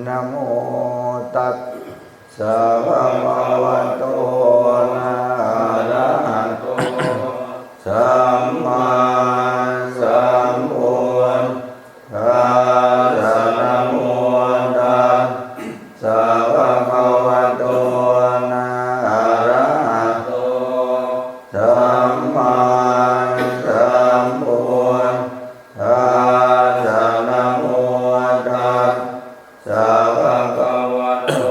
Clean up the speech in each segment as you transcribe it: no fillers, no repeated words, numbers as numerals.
นะโมตัสสะภะคะวะโตอะระหะโตสัมมาสัมพุทธัสสะนะโมตัสสะภะคะวะโตอะระหะโตสัมมาสัมพุทธัสสะนะโมตัสสะภะคะวะโต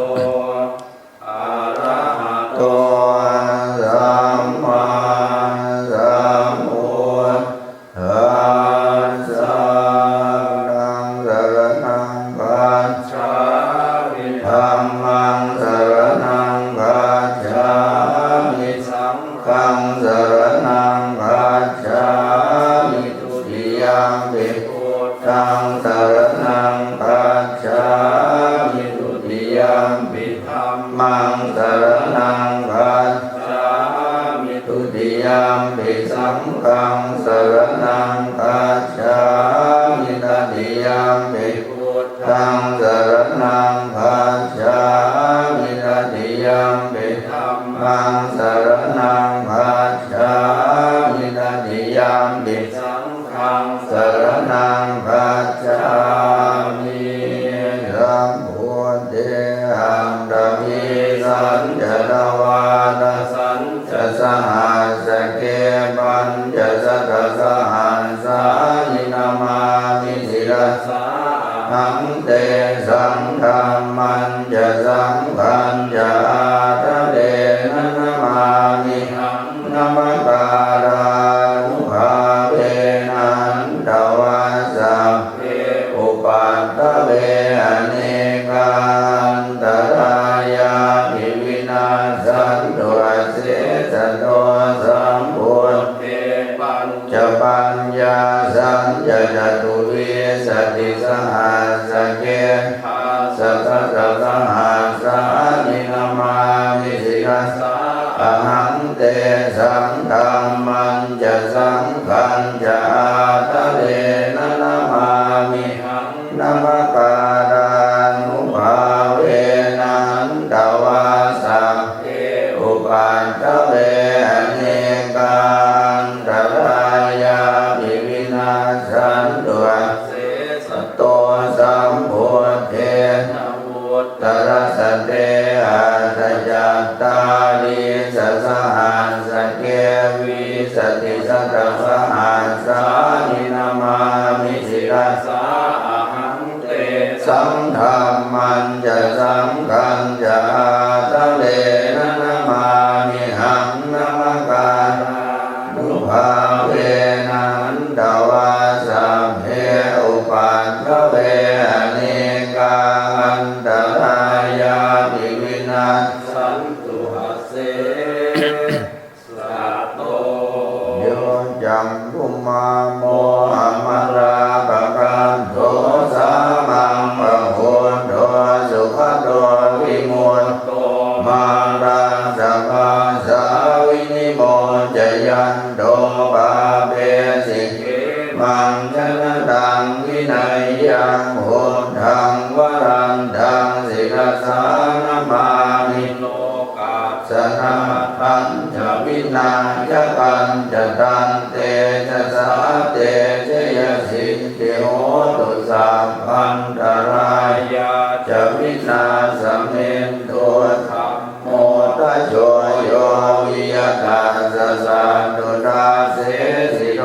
อะระหะโตสัมมาสัมพุทธัสสะนังสรณังคัจฉามิธัมมังสรณังคัจฉามิสังฆังสรณังคัจฉามิทุติยัมปิพุทธังสรณังคัจฉามิทุติยัมปิธัมมังสรณังคัจฉามิทุติยัมปิสังฆังสรณังคัจฉามิตติยัมปิพุทธังสรณังคัจฉามิตติยัมปิธัมมังสรณังคัจฉามิตติยัมปิสังฆังสรณังคัจฉามิสัมพุทเทหังดามิสัญจตวาทสัญจสหัสเกปัญจสัทธสหัสสานินามามิศิรสาหังเตสังฆัมมันจะสังฆัญจะอาทะเดนะนะมามิหังนะมะการานุภาเวนันตวาสัพเพอุปัฏฐเวอเนกันตรายาภิวินาสันตุเสสะโตสัมพุทเทปัญจปัญญาสัญญาจตุวิสติสหัสเกสัทธะสหัสสานินามามิศิรสาอหังเตสังฆัมมันจะสังฆัญจะอาทะเรนะนะมามิหังนะมะการานุภาเวนันตวาสัพเพอุปัฏฐเวอเนกันตรายาภิวินาสันตุเสสะโตสัมพุทเทนะวุตรสเตอาทยัตตาลิสสหัสเกวิสติสัทธสหัสสานินามามิศิรสาอหังเตสังฆัมมันจะสังฆัญจะอาทะเรนะนะมามิหังนะมะการานุภาเวนันตวาสัพเพอุปัฏฐเวอเนกันตรายาภิวินาสันตุหเสสะโตโยจัมพุมาโมหมราปะกันโทสามังปะโหโตสุขโตวิมุตโตมารังสังฆาสาวินิโมจยันโตปาเปสิกมังชนะดังวินัยยังโหทังวรันทังศิรสานะมามิโลกัสสนะปัญจวินาศปัญจตันเตชะสาเตชยสิทธิโหตุสัพพันตรายาจวินาสเมนโตธัมโมทัจโชโยวิยตาสสะตุตาเสสิโร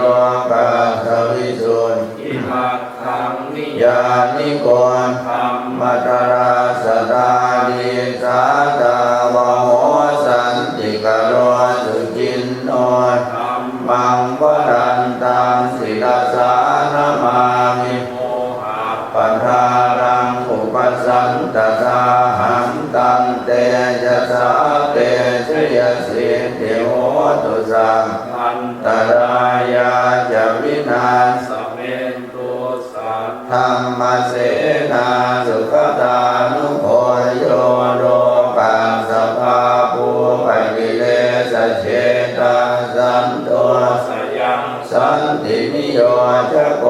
กัสสวิสุทธิมัคคังนิยานิโกนธรรมตราสตาดิสาตาวะโหสันติกโรสุจินโนธัมมังวรันตังศิรสานะมามิโมหะปัฏฐานังอุปสันตตาหังตันเตชะสาเตชยสิทธิโหตุสัพพันตรายาจวินาสเมนตุสัทธรรมเสนาสุขตานุโภโยโรกัสสะภาภูปัจกิเลสเชตาสันโตสยังสันตินิโยจะโก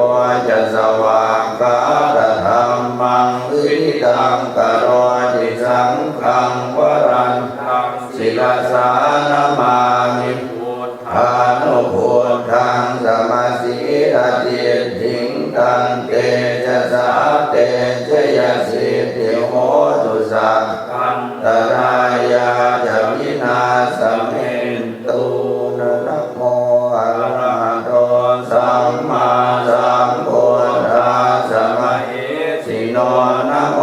จะสว่างกาลธรรมังวิ วิตังกโรติสังฆังวรันตังศิลสานามามิพุทธานุพุทธังสมาสีอาทิทิงตันเตจะสาเตชยสิทธิโหตุสังคันตรายาจะวินาสเมนตุนะโมอะระหะโตสัมมาสัมพุทธัสสะมะเหสิโนนะโม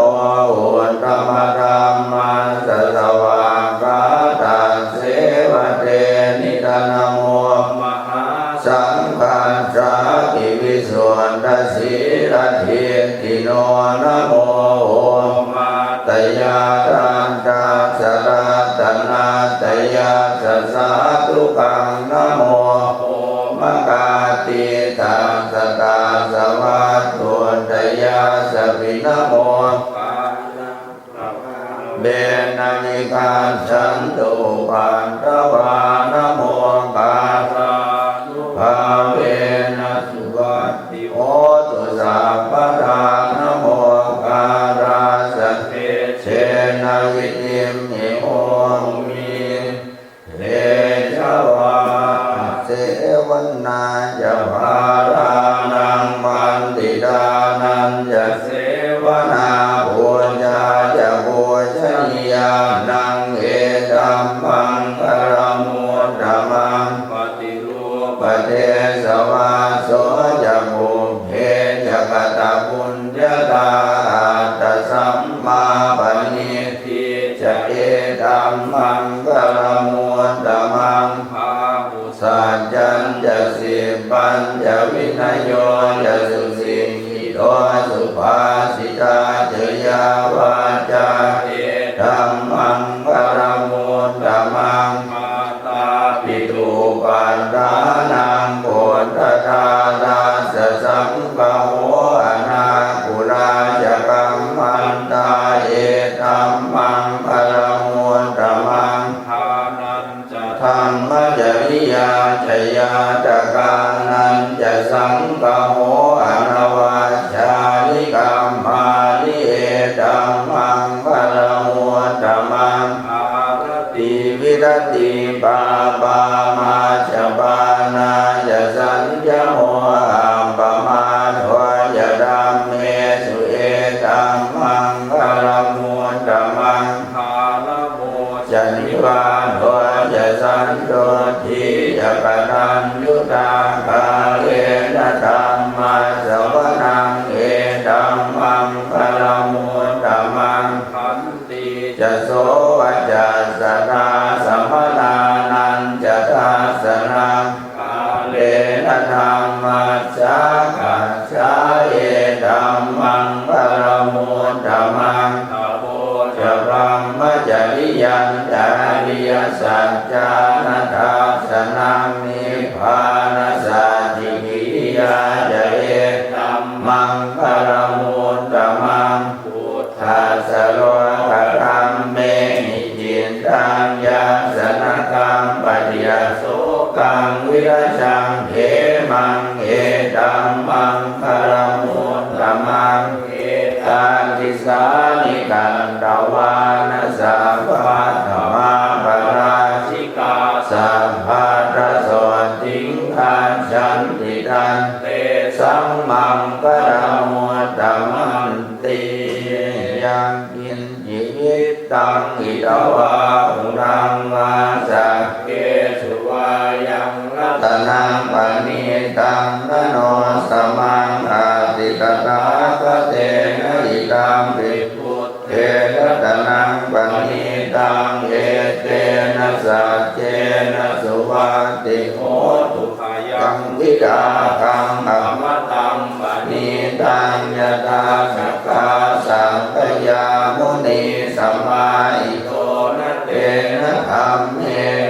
อุตตมะธัมมัสสะสวากาตัสเสวะเตนิทานะโมมหาสังฆัสสะกิวิสุทธัสสีระเทติโนนะโมโอมาตยาตันตาสรัตนาตยาสัสสะทุกังนะโมโอมกาติตังสตาสวัตถุตยาสวินะโมเบนะนิกาฉันตุปันตวานะโมกาสานุภาเวนะสุวัตติโหตุสัพพทานะโมการาสเทเชนะวิติมหิโอมิเทชวาเสวนนาจะภารานังมันติดานันจะเสวนาภูญาจะภูชนียานังเอตัมมังคารมุตตมังปฏิรูปเทสวาโสจะภูเพจะกตปุญญาตาตัสสัมมาปณิทิจะเอตัมมังคารมุตตมังภาหุสัจจันจะสิปัญจะวินัยโยจะสุสิกิโตสุภาสิตาเจยาวาจาเอธัมมังคารมุตตมังมาตาปิตุปันดานังโพธทาราสสังฆโหอนาคุราจะกัมมันตาเอธัมมังคารมุตตมังทานันจะธรรมจริยาชยาตกานันจะสังฆโหอนวัชชานิกัมมานิเอธัมมังคารมุตตมังอารติวิรติปาปามาชปานาจะสัญญโมอัมปมาโทจะธัมเมสุเอธัมมังคารมุตตมังคารมุจะนิวาโทจะสันโตทิจะกตัญญูตาคาเลนะธัมมาสวนังเอธัมมังคารมุตตมังขันติจะโสวจัสสนาสัมมนานันจะทัสสนังกาเลนะธัมมัสสะกัจฉาเอธัมมังคารมุตตมังตโพจะพรหมจริยันจาริยสัจจานัทธัสสนังนิพพานัสสะจิกิริยาจะเอธัมมังคารมุตตมังพุทธัสสะโลกธัมเมหิจินตังยาสนกังปฏิยโสกังวิรัชังเขมังเอธัมมังคารมุตตมังเอตันติสานิกันตวานะสัพพะธรรมาปราชิกาสัพพะระโสติงคันฉันติทันเตสัมมังคารมุตตมังติยังกินจิวิตตังอิตวาหุรังวาสักเกสุวายังรัตนังปณิตังนโนสมังอาติตตาคเตนะอิตังปิพุทเทรัตนังปณิตังเอเตนะสัจเจนะสุวัตติโหตุขยังวิดาคังอมตังปณิตังยตาสักกาสังคยามุนีสัมมาอิโตนะเตนะธรรมเม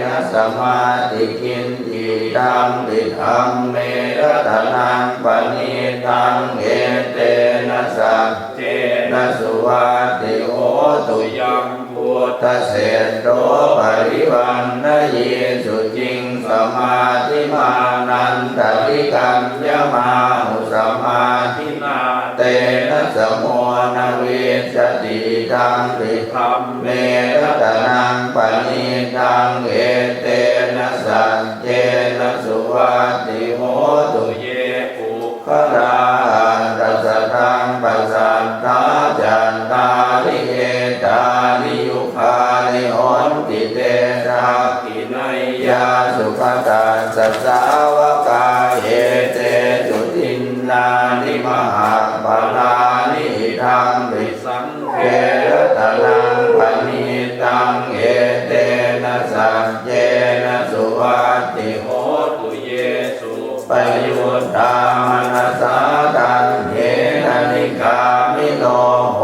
นะสมาธิกินติตังปิธรรมเมรัตนังปณิตังเอเตนะสัจเจนะสุวัตติโหตุยังพุทธเสโตปริวันนะเยสุจิงสมาธิมานันตติกัญญมาหุสมาธินาเตนะสมโมนะเวช จติตังปิธัมเมรัตนังปณิตังเอเตนะสัจเจนะสุวัตติโหตุเยปุคลารัสตังปัสสัตตาจันตาลิเอตาลิยุคาลิโหนติเตระกินัยยาสุขตาสัสสาวกาเยเตจุตินนานิมหาปานานิธัมปิสังเขรัตนังปณิตังเอเตนะสัจเจนะสุวัตติโหตุเยสุปยุตตามนัสสาตังเยนะนิกามิโนโห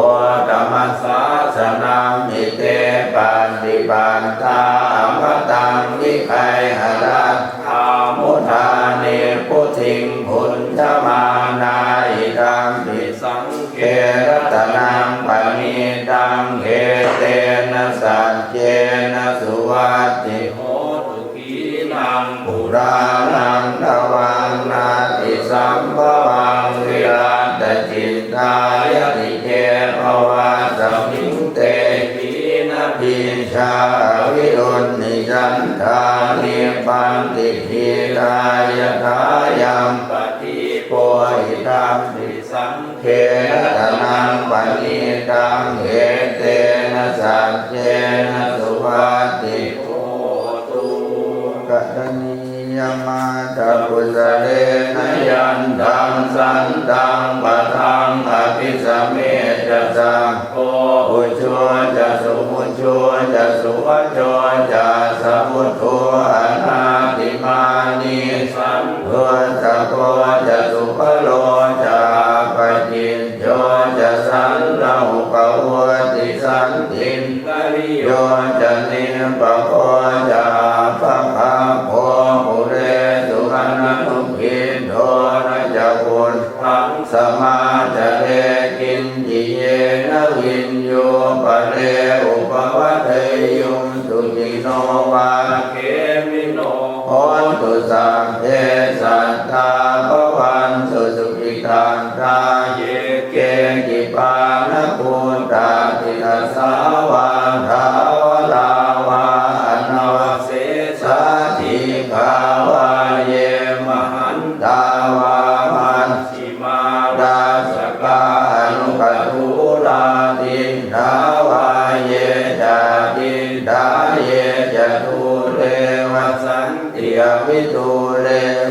ตมัสสาสนังมิเตปันติปันตาอัมตังวิไคหรัตถามุทาเนพุทิงพุนธมานาอิตังปิสังเขรัตนังปณิตังเอเตนะสัจเจนะสุวัตติโหตุกีนังปุรานังนวังนาติสัมภวังวิรัตจิตตายติเทภวะสัมมิงเตปีนะพิชาวิรุณนิจันทานิปันติทิรายทายัมปฏิโพหิตัมปิสังเขรัตนังปณิตังเอเตนะสัจเจนะสุวัตติโหตุกัตถิยมาตาปุสเลนะยันตังสันตังปะทังอภิสเมจะสังโฆอุชัวจะสุมุชัวจะสุวัจโจจะสมุทัวอนาติมานิสัมโพจะโกจะสุภโลจะปจินโยจะสันโนปะวติสันตินกริโยจะนิปะโคจะปะภาโพปุเรสุขันนุกินโทนะจะบุญทังสมาจะเรกินจิเยนะวินโยปะเรอุปวัตเทยุงสุจิโนวาเขมิโนโหตุสัพเพสัตตาภวันสุสุขิตันตาเยเกจิปานภูตาตินัสสาวาทาวลาวาอนวเสสาธิภาวาเยมหันตาวามันสิมาราสกานุปทุลาตินทาวาเยจาตินทาเยจตุเรวสันติอวิตุเร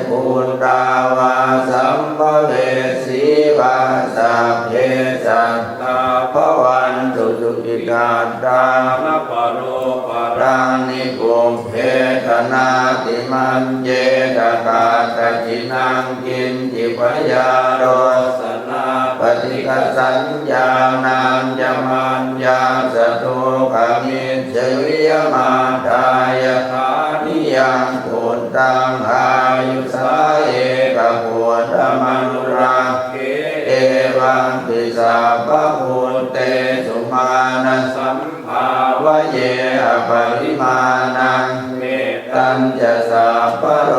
ปุณตาวาสัมภเวสีวาสัพเพสัตตาภวันตุสุขิตาตานปโรปรังนิกุมเพทนาติมันเจตกาตจินังกินจิปยาโรสนาปฏิกสัญญานังจมันยาสตุขมิเชวิยมาทายธานิยังปุตตังอายุสาเอกปุตตมนุราเกเอวังติสัพพะพุตเตสุมาณสัมภาวะเยอปริมาณังเมตตัญจะสัพพะโร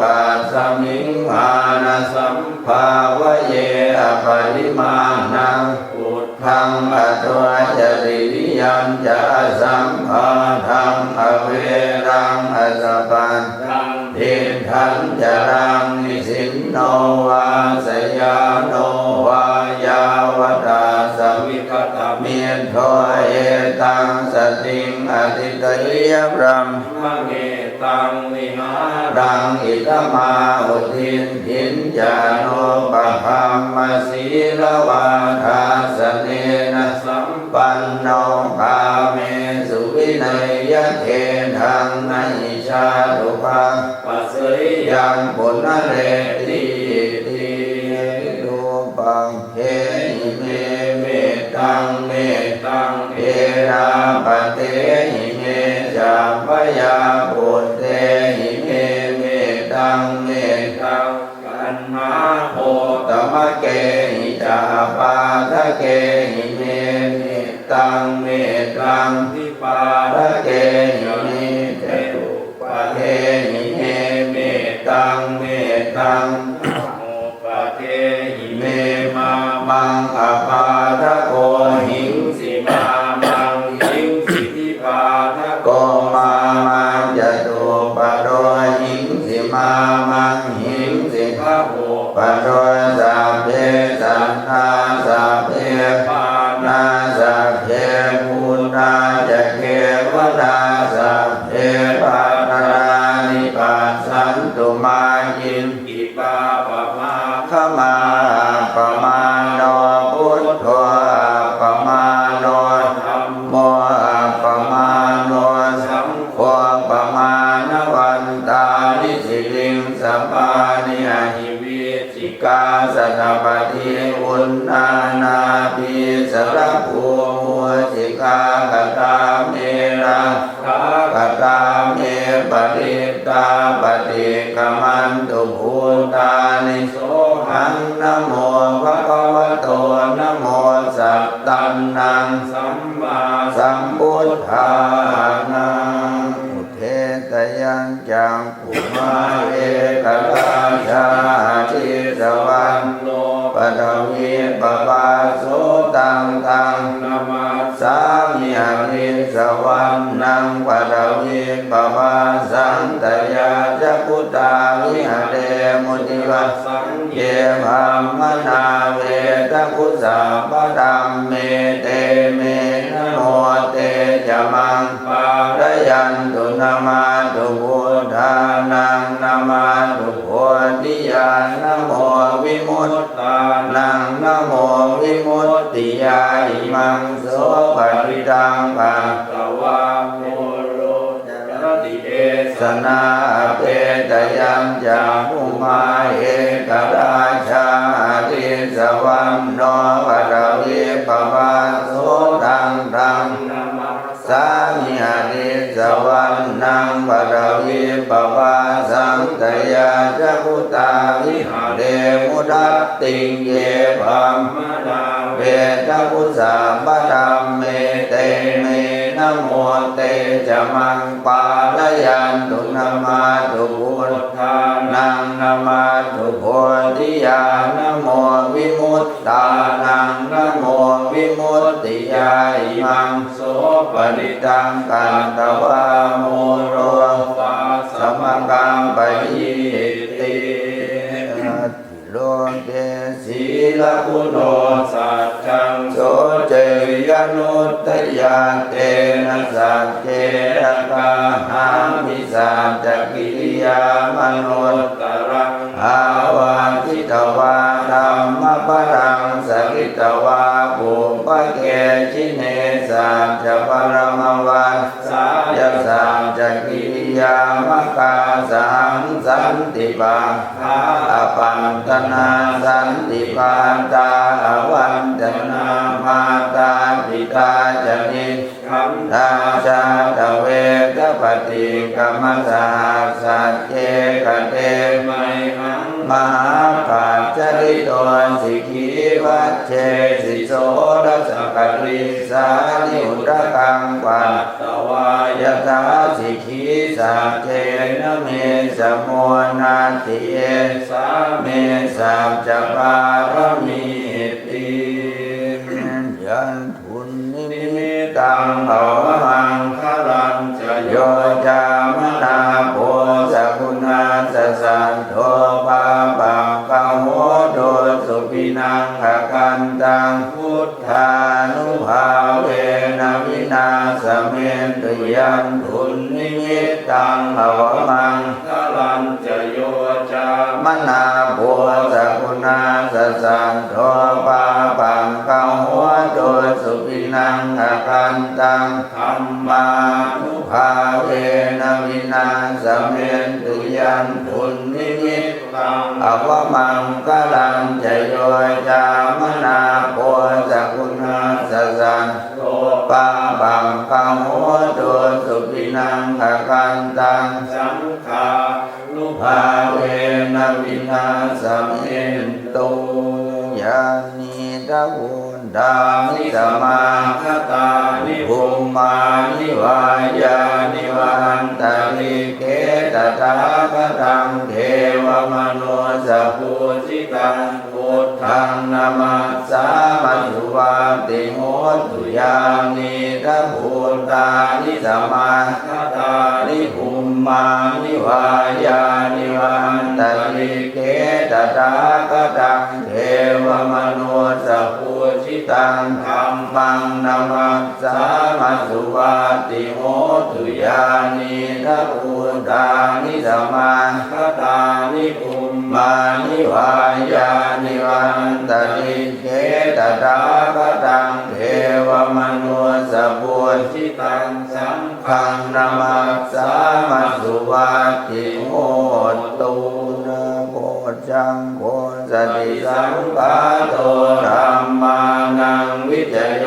กาสมิงมาณสัมภาวะเยอปริมาณังพุทธังอตวะจริยัญจะสัมภาทังอเวรังอสปันตังทิฏฐัญจรังนิสินโนวาสยาโนวายาวตาสวิคตเมียนโทเอตังสติงอติตยพรัมมะเงตังวิหารังอิตมาอุทินทินจาโนปะภัมมสีลวาทาสเนนะสัมปันโนภาเมสุวินัยยะเททังนัยชาตุภังปัสสริยังปุณเรติติรูปังเฮหิเมเมตังเมตังเอราปเตหิเมจัมปยาปุตเตหิเมเมตังเมตังกันหาโพตมะเกหิจาปาทะเกหิเมเมตังเมตังทิปาทะเกหิเมเตตุปะเทหิเมเมตังเมตังปะเทหิเมมามังอปาทะโกหิง นาสัพเพพุทธาจะเขวตาสัพเพปัตตานิปัสสันตุมายินอิปาปะมาขมาปะมาโนพุทโธปะมาโนธัมโมปะมาโนสังโฆปะมาณวันตานิสิลิงสัปปานิอหิวิจิกาสัทปฏิอุณนานาภิสรภูมุจิกากตาเมรังกตาเมปริตาปฏิกมันตุภูตานิโสหังนะโมภะคะวะโตนะโมสัตตันนังสัมมาสัมพุทธานังอุเทตยังจังปุมาเอกราชาทิสวันโนปะทวีปะปาโสตังตังนามาสามิอริสวรรณังปะทวีปะปาสันตยาจักขุตาวิหเรมุติวัสสังเยภัมมนาเวทกุสาปะธัมเมเตเมนะโมเตจะมังปาระยันตุนามาตุพุทธานังนามาตุโพธิญาณนะโมวิมุตตานังนะโมวิมุตติญาอิมังโสภริตังภะคะวะโมโรจรติเอสนาเปตยังจามุมาเอกราชาทิสวันโนปะทวีปะปาโสตังตังสามิอริสวรรณังปะทวีปะปาสังตยาจักขุตาวิหเรมุทัตติงเยภัมมนาเวทกุสาปะธัมเมเตเมนะโมเตจะมังปาระยันตุนามาตุพุทธานังนามาตุโพธิญาณนะโมวิมุตตานังนะโมวิมุตติญาอิมังโสปริตังกันตวะโมโรวาสมกังปะยิติโลเกศีลกุโนสัจจังโสเจยนุตตยาเตนะสัจเจรกาหามิสัจจกิริยามนุตตรังอาวาทิตวาธัมมปรังสกิตวาปุปะเกชิเนสัจจปรมวันสายสัจจกิริยามกาสังสันติปังอปันตนาสันติปาตาวันจนามาตาปิตาจนิคัมธาชาตเวทปฏิกรรมสาสัจเจกเตไมหังมหาปัจจริโตสิกีวัชเชสิโสรัสกริสานิอุตกังปัตตวายตาสิกีสัจเจนะเมสมุนาติเยสาเมสัจจปารมีติยันทุนนิมิตังภวังคลันจโยจามนาโพสกุณาสสันโทปาปังกังโหโดสุปินังขกันตังพุทธานุภาเวนะวินาสเมตุยันทุนนิมิตังภวังคลันจโยจามนาโพสกุณาสสันโทปาปังกังโหโดสุปินังขกันตังธัมมานุภาเวนะวินาสเมตุยันทุนนิมิตังอวมังคลังจโยจามนาโพสกุณาสสันโทปาปังกังโหโดสุปินังขกันตังสังฆานุภาเวนะวินาสเมตุยานิตะวุนดามิสมาคตานิภูมานิวายานิวันตาริเกตถาคตังเทวมโนสภูสิตังพุทธังนามัสสามัสสุวาติโหตุยานิตะภูตานิสมาคตานิภูมานิวายานิวันตาริเกตถาคตังเทวมโนสภูสิ ตังธัมมังนามัสสามัสสุวาติโหตุยานิทัพพุทธานิสมาคตานิภูมิมานิวายานิวันตติเกตตาคตังเทวมนุสปุจิตังสังฆังนามัสสามัสสุวาติโหตุนะโพจังโพสติสัมปะโตธัมมานังวิจโย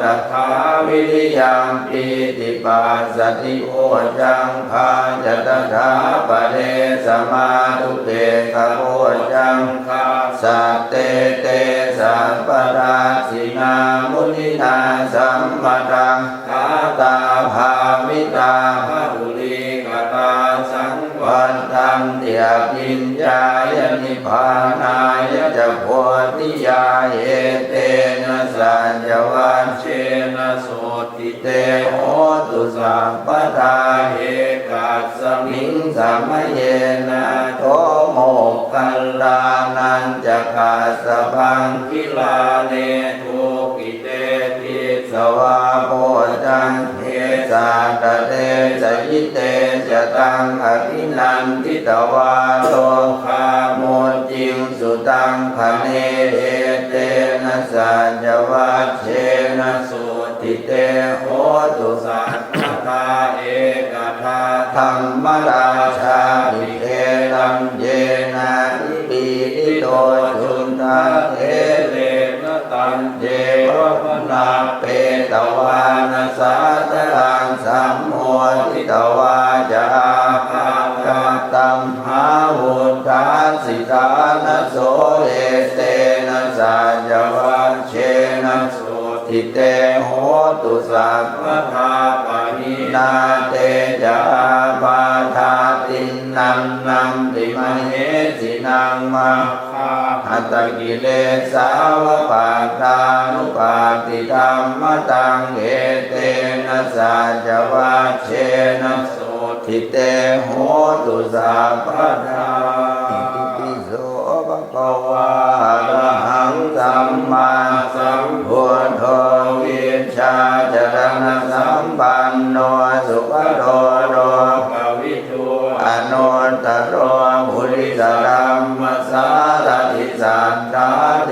ตัทธาวิริยังปิติปัสสติโพจังภาจตัทธาปะเทสมาทุเตกะโพจังคาสัตเตเตสัพพะราสินามุนินาสัมปะทังคาตาภาวิตาภุริกตาสังวันตังเตียกินญายนิพพานายจะโพธิญาเอเตนะสัจจวัชเชนะโสติเตโหตุสัพพทาเหกัสสมิงสัมเยนะโตโมกขัลลานันจะขาสพังคิลาเนทุกิเตติสวาโพจังเทสาตเตสยิเตจตังอภินันทิตวาโตคาโมจิงสุตังคเนเอเตนะสัจจวัชเชนะสุติเตโหตุสัพพทาเอกทาธรรมราชาภิเทรังเยนะอิปิอิโตจุนทาเทเลนะตันเจวะนาเปตวานะสาตรังสัมโมทิตวาจาภากตัมหาวุฒาสิตานะโสเอเตนะสัจจวัชเชนะสุติเตโหตุสัพพทาปะหินาเตจาปาทาตินังนัมติมเหสินังมาหัตถกิเลสาวปาตานุปาติธรรมตังเอเตนะสัจจวัชเชนะสุติเตโหตุสัพพทาอิติปิโสภะคะวะอะระหังสัมมาสัมพุทโธวิชชาจรณะสัมปันโนสุขโตโลกวิทูอนุตตโรบุริสรัมมสารติสัทธาเท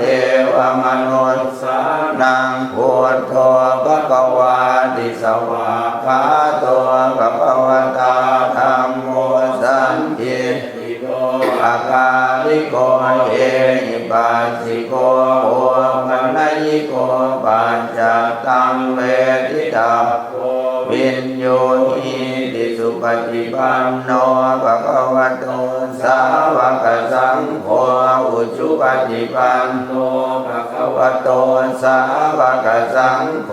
วมนุสสานังพุทโธภะคะวาติสวากขาโตภะคะวตาธัมโมสันติโกอาคาลิโกเอหิปัสสิโกโอมัณญิโกปัญจตังเวทิตาโกวินโยหิติสุปฏิปันโนภะคะวะโตสาวกสังโฆอุชุปฏิปันโนภะคะวะโตสาวกสังโฆ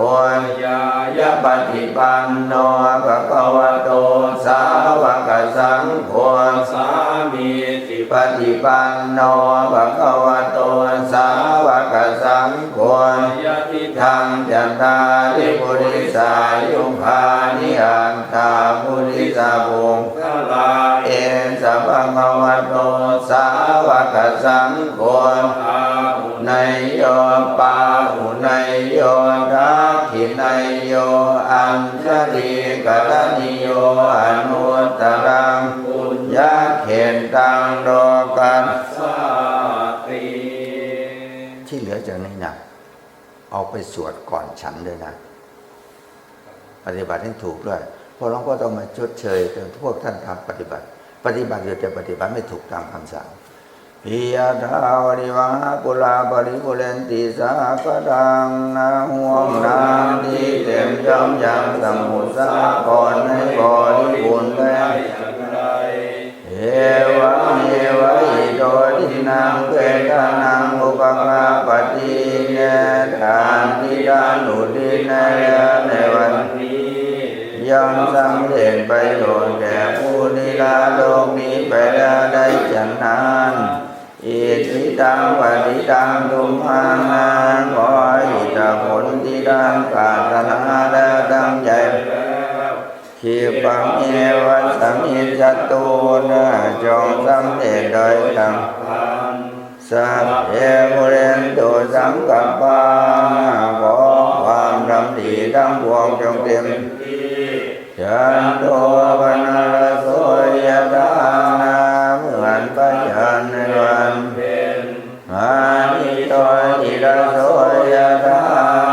ญายะปฏิปันโนภะคะวะโตสาวกสังโฆสามีจิปฏิปันโนภะคะวะโตสาวกสังโฆยะทิทังจันตาริปุริสายุภานิอันตาปุริสาภุงคลาเอสัพพะวะโตสาวกสังโฆอาหุนัยโยปาหุนัยโยทักขินัยโยอัญชลีกตนิโยอนุตตรังปุญญาเขนตังโลกัสสติที่เหลือจากนี้นะเอาไปสวดก่อนฉันเลยนะปฏิบัติให้ถูกด้วยเพราะหลวงพ่อต้องมาชดเชยจนพวกท่านทำปฏิบัติอยู่แต่ปฏิบัติไม่ถูกตามคำสั่งพิยาทาวริวาปุลาปริปุเรนติสากดังนาห่วงน้ำที่เต็มย่อมยังสมุทรสาครในบริบูรณ์แล้วเอวะเอวะอิโตทินังเวทานังอุปกาปฏิเนทานทิดานุทิในวันนี้ย่อมสำเร็จประโยชน์แก่ผู้ที่ละโลกนี้ไปแล้วได้ฉันนั้นอิทิตังปฏิตังตุมหังขออิทธิผลที่ดังปรารถนาและตั้งใจขีปังเอวะสัมมิจตุนะจงสำเร็จโดยธรรมส สัพเพปุเรนตุสังกัปปาขอความดำริทั้งปวงจงเต็มจันโทปนะระโสยถานาเหมือนพระจันทร์ในวันเพ็ญมานิโตติระโสยถา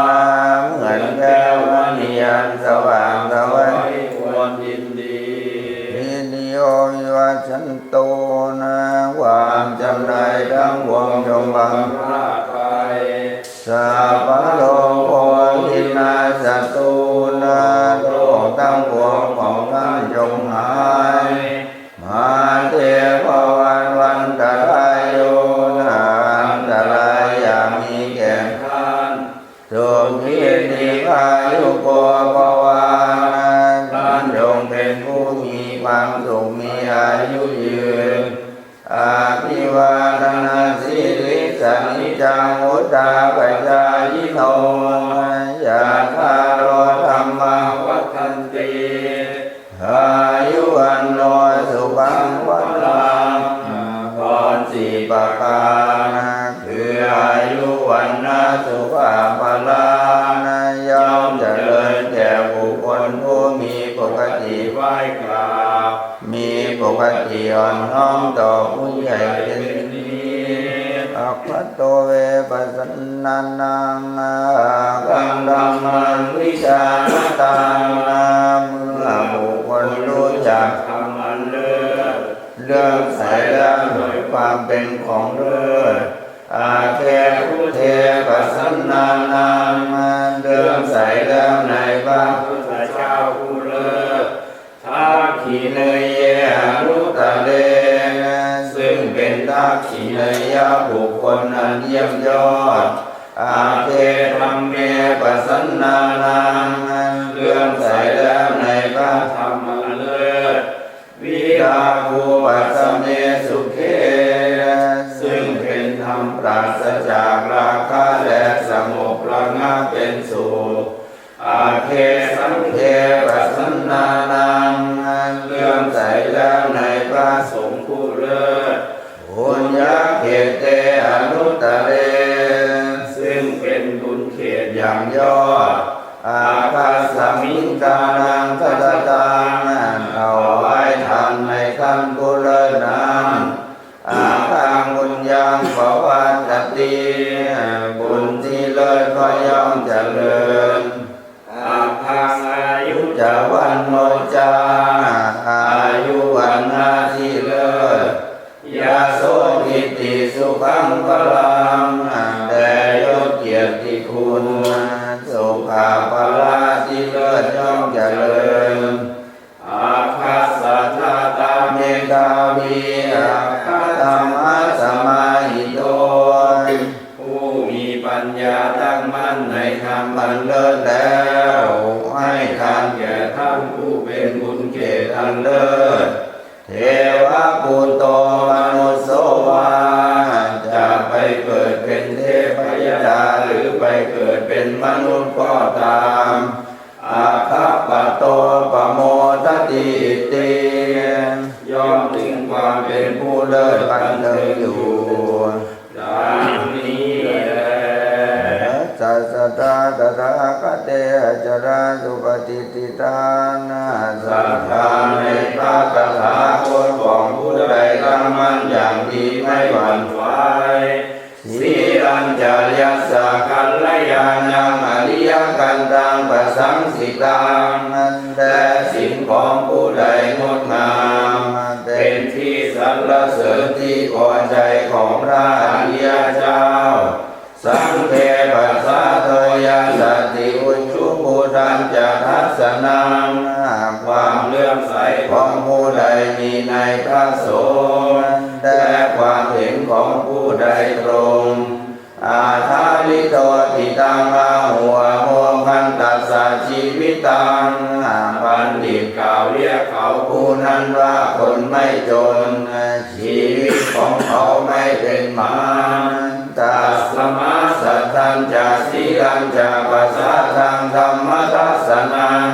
นาเหมือนแก้วมณีอันสว่างสวัยควรยินดีอินิโยวิวัชชันโตนะความจำได้ทั้งปวงจงบังราไปสัพพะโลกโภคินาสัตตุนาโลกทั้งปวงของท่านจงหายมาเทภวันตรายโยนาอันตรายอย่างมีแก่ท่านสุขีติกายุโกภวาท่านจงเป็นผู้มีความสุขมีอายุยืนอาภิวาทนาสิริสนิจังวุฒาปัจจายโนยะถาโรธรรมวัฏันติอายุวันโนสุขังวัฏังพรสี่ประการคืออายุวันนะสุขภาลาย่อมเจริญแก่บุคคลผู้มีปกติไหว้กราบมีปกติอ่อนน้อมต่อผู้ใหญ่เป็นอัคคโตเวปัสสนานังกังธัมมังวิชาตังเมื่อบุคคลรู้จักธรรมอันเลิศเลื่อมใสแล้วโดยความเป็นของเลิศอาเทพุเทปัสสนานังเลื่อมใสแล้วในพระพุทธเจ้าผู้เลิศทักขิเนยเยอนุตตะเลซึ่งเป็นทักขิเนยบุคคลอันเยี่ยมยอดอาเทธัมเมปัสสนานังเลื่อมใสแล้วในพระธรรมอันเลิศวิราคูปัสสเมสุเขซึ่งเป็นธรรมปราศจากราคะและสงบระงับเป็นสุขอาเคสังเทปัสสนานังเลื่อมใสแล้วในพระสงฆ์ผู้เลิศบุญญาเขตเตอนุตตะเลซึ่งเป็นบุญเขตอย่างยอดอาคาสมิงกานังทัตตังเอาไว้ทำในท่านผู้เลิศนั้นอาคังบุญยังภวัตติบุญที่เลิศก็ย่อมเจริญอาคังอายุจวันโนจาอายุวันนาที่เลิศยาโสทิติสุขังพลังแต่ยศเกียรติคุณสุขาภละที่เลิศย่อมเจริญอาคาสัทธาตาเมกาวีอาคาธรรมะสมาหิโตผู้มีปัญญาตั้งมั่นในธรรมอันเลิศแล้วให้ทานแก่ท่านผู้เป็นบุญเขตอันเลิศเทวะปุตโตมนุสโสวาจะไปเกิดเป็นเทพยดาหรือไปเกิดเป็นมนุษย์ก็ตามอาคัปปะโตปะโมทติติย่อมถึงความเป็นผู้เลิศบันเทิงอยู่ดังนี้แลสัสตาตถาคเตจราสุปฏิติตานาสัทธาในพระคาถาคนของผู้ใดตั้งมั่นอย่างดีไม่หวั่นไหวสีรัญจายาสาคัลยานังอริยกันตังปัสสังสิตังแต่สิ่งของผู้ใดงดงามเป็นที่สรรเสริญที่พอใจของพระอริยเจ้าสังเทปัสสะโทยาสติอุชุภูตัญจะทัสสนังความเลื่อมใสของผู้ใดมีในพระสงฆ์แต่ความเห็นของผู้ใดตรงอาทาลิโตติตังอาหัวโมคันตัสสะชีวิตังบัณฑิตกล่าวเรียกเขาผู้นั้นว่าคนไม่จนชีวิตของเขาไม่เป็นมารตัสสมาสัทธัญจะสีลัญจะปัสสะทังธรรมทัสสนัง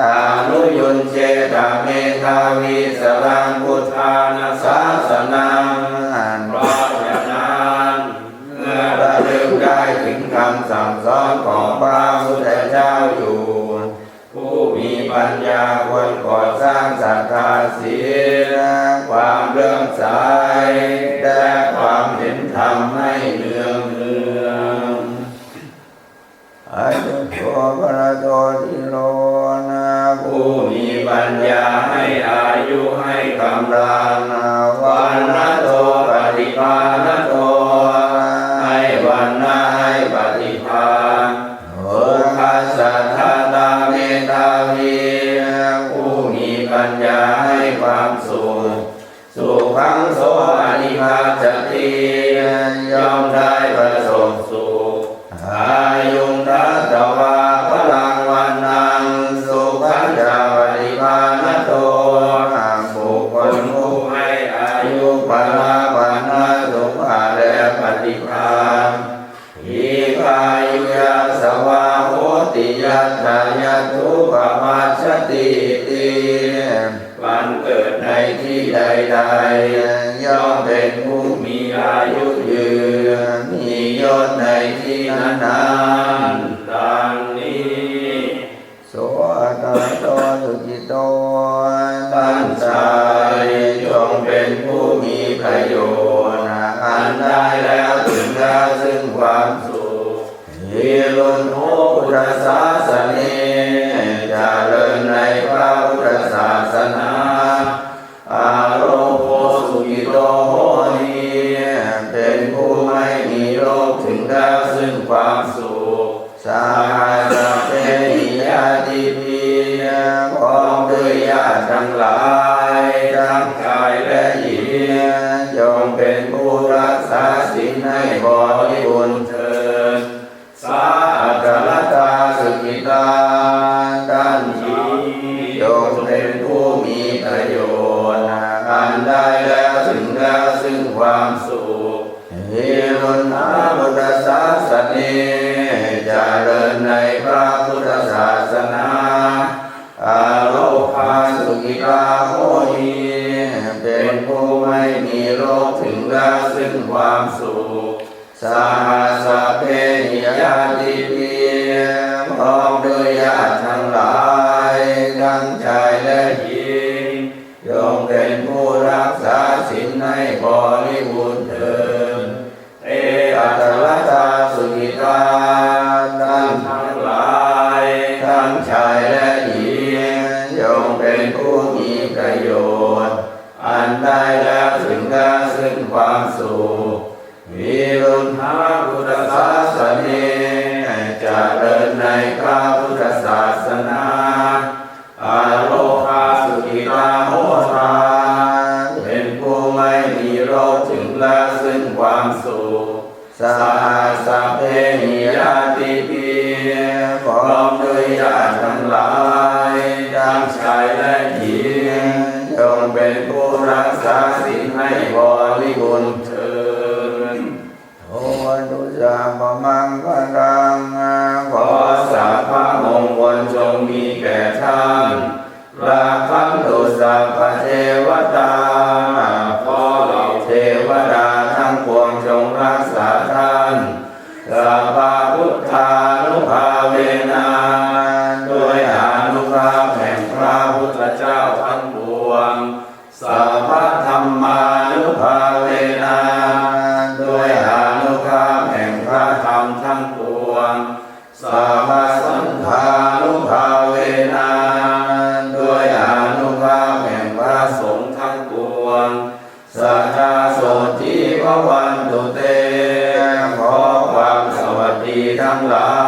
อนุยุญเจตเมธาวิสรังพุทธานาสาสนังเพราะฉะนั้น เจ้าอยู่ผู้มีปัญญาควรก่อสร้างศรัทธาศีลความเลื่อมใสและความเห็นธรรมให้เนืองอายุโสภะโตทิโรนะผู้มีปัญญาให้อายุให้กำลังวันนะโตปฏิภาณโตให้วันนะให้ปฏิภาณโอคาสัทธาตาเมตาวีผู้มีปัญญาให้ความสุขสุขังโสอนิพาจติย่อมได้ประสบสุขอายุงทัตตวาพลังวันนังสุขันธาปฏิภาณโตบุคคลผู้ให้อายุพละวันนะสุขและปฏิภาณอิกายุยาสวาโหติยัตถายาทุปมัชฌติติวันเกิดในที่ใดๆย่อมเป็นผู้มีอายุยืนมียศในที่นั้นๆดังนี้โสอัตโตสุจิโตตั้งใจจงเป็นผู้มีประโยชน์อันได้แล้วถึงแล้วซึ่งความสุขยิรุณโหพุทธศาสนาเจริญในพระพุทธศาสนาอาโรโภสุขิโตโหติเป็นผู้ไม่มีโรคถึงแล้วซึ่งความสุขสาธาเปนิยาติปีพร้อมด้วยญาติทั้งหลายทั้งชายและหญิงจงเป็นผู้รักษาศีลให้บริบูรณ์เถิดสาธุลัตตาสุขิตาท่านหญิงจงเป็นผู้มีประโยชน์อันได้แล้วถึงแล้วซึ่งความสุขหิรุณาพุทธศาสนาเจริญในพระพุทธศาสนาอาโลภาสุขิตาโหติเป็นผู้ไม่มีโรคถึงแล้วซึ่งความสุขสาสะเพนิยาติปีพร้อมด้วยญาติทั้งหลายทั้งชายและหญิงจงเป็นผู้รักษาศีลให้บริบูรณ์เถิดเออัตตลัตตาสุขิตาท่านทั้งหลายทั้งชายและหญิงจงเป็นผู้มีประโยชน์อันได้แล้วถึงแล้วซึ่งความสุขวิรุณหาพุทธศาสนาเจริญในพระพุทธศาสนาอาโลภาสุขิตาโหราเป็นผู้ไม่มีโรคถึงแล้วซึ่งความสุขสาสะเพนิยาติปีพร้อมด้วยญาติทั้งหลายทั้งชายและหญิงจงเป็นผู้รักษาศีลให้บริบูรณ์เถิดโอตุสาพมังคะรังขอสาพะมงคลจงมีแก่ท่านราคันตุสัพพเทวตาขอเหล่าเทวดาทั้งปวงจงรักษาท่านสัพพพุทธานุภาเวนะด้วยอานุภาพแห่งพระพุทธเจ้าทั้งปวงสัพพธรรมานุภาเวนะด้วยอานุภาพแห่งพระธรรมทั้งปวงสัพพสังฆานุภาเวนะด้วยอานุภาพแห่งพระสงฆ์ทั้งปวงสัทธาโสติภวันตุเตขอความสวัสดีทั้งหลาย